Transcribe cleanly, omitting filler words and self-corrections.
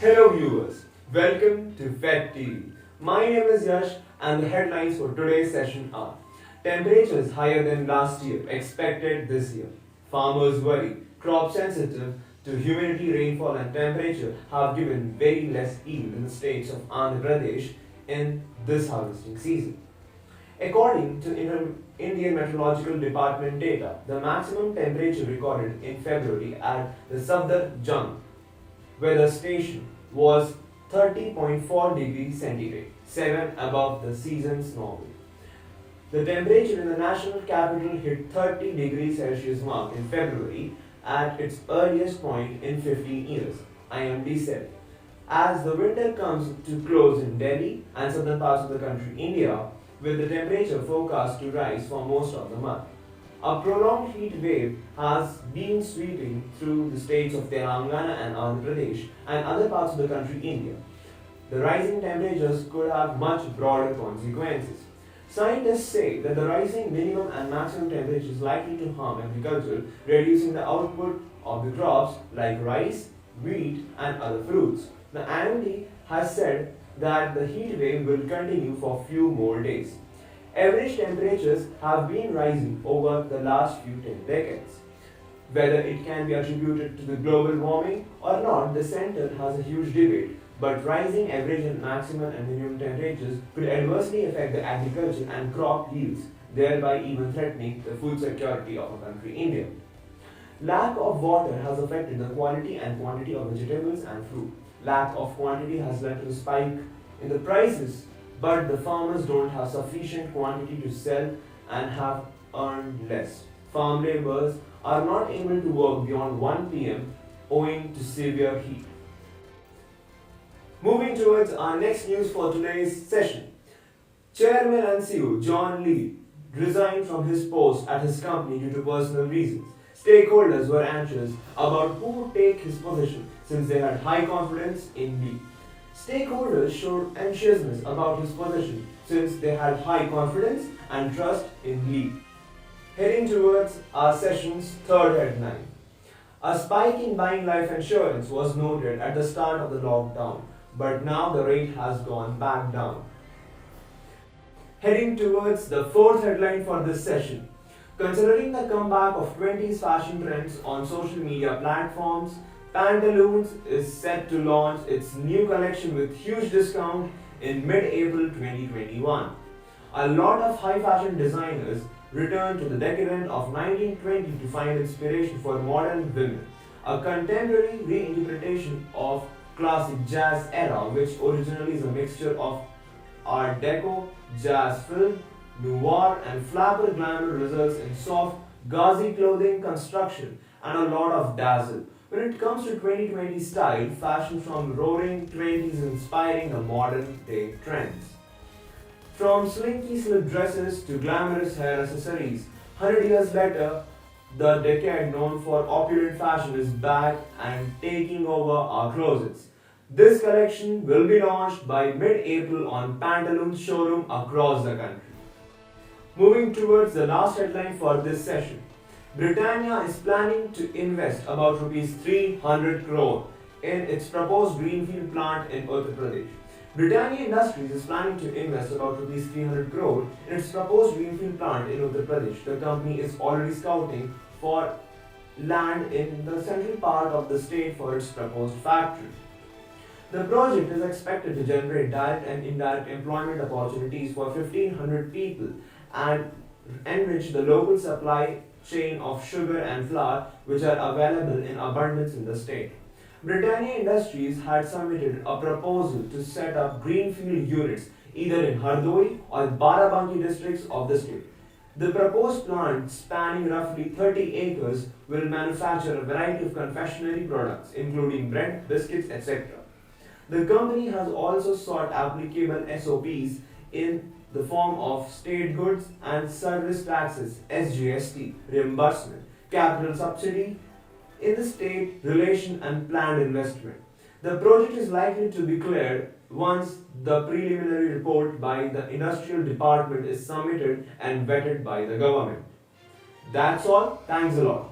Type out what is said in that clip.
Hello viewers, welcome to Vet TV. My name is Yash and the headlines for today's session are: temperatures higher than last year expected this year. Farmers worry crop sensitive to humidity, rainfall and temperature have given very less yield in the states of Andhra Pradesh in this harvesting season. According to Indian Meteorological Department data, the maximum temperature recorded in February at the Safdar Jung weather station was 30.4 degrees centigrade, 7 above the season's normal. The temperature in the national capital hit 30 degrees Celsius mark in February at its earliest point in 15 years, IMD said. As the winter comes to close in Delhi and southern parts of the country, India, with the temperature forecast to rise for most of the month. A prolonged heat wave has been sweeping through the states of Telangana and Andhra Pradesh and other parts of the country, India. The rising temperatures could have much broader consequences. Scientists say that the rising minimum and maximum temperature is likely to harm agriculture, reducing the output of the crops like rice, wheat, and other fruits. The IMD has said that the heat wave will continue for a few more days. Average temperatures have been rising over the last few decades. Whether it can be attributed to the global warming or not, the center has a huge debate. But rising average and maximum and minimum temperatures could adversely affect the agriculture and crop yields, thereby even threatening the food security of our country, India. Lack of water has affected the quality and quantity of vegetables and fruit. Lack of quantity has led to a spike in the prices, but the farmers don't have sufficient quantity to sell and have earned less. Farm laborers are not able to work beyond 1 p.m. owing to severe heat. Moving towards our next news for today's session. Chairman and CEO John Lee resigned from his post at his company due to personal reasons. Stakeholders were anxious about who would take his position since they had high confidence in Lee. Stakeholders showed anxiousness about his position since they had high confidence and trust in Lee. Heading towards our session's third headline. A spike in buying life insurance was noted at the start of the lockdown, but now the rate has gone back down. Heading towards the fourth headline for this session. Considering the comeback of 20s fashion trends on social media platforms, Pantaloons is set to launch its new collection with huge discount in mid-April 2021. A lot of high fashion designers returned to the decadent of 1920 to find inspiration for modern women, a contemporary reinterpretation of classic jazz era, which originally is a mixture of Art Deco, jazz film, noir and flapper glamour results in soft, gauzy clothing construction and a lot of dazzle. When it comes to 2020 style, fashion from roaring 20s inspiring the modern day trends. From slinky slip dresses to glamorous hair accessories, 100 years later, the decade known for opulent fashion is back and taking over our closets. This collection will be launched by mid-April on Pantaloons showroom across the country. Moving towards the last headline for this session. Britannia is planning to invest about Rs 300 crore in its proposed greenfield plant in Uttar Pradesh. Britannia Industries is planning to invest about Rs 300 crore in its proposed greenfield plant in Uttar Pradesh. The company is already scouting for land in the central part of the state for its proposed factory. The project is expected to generate direct and indirect employment opportunities for 1,500 people and enrich the local supply chain of sugar and flour which are available in abundance in the state. Britannia Industries had submitted a proposal to set up greenfield units either in Hardoi or Barabanki districts of the state. The proposed plant, spanning roughly 30 acres, will manufacture a variety of confectionery products including bread, biscuits, etc. The company has also sought applicable SOPs in the form of state goods and service taxes (SGST) reimbursement, capital subsidy in the state relation and planned investment. The project is likely to be cleared once the preliminary report by the industrial department is submitted and vetted by the government. That's all. Thanks a lot.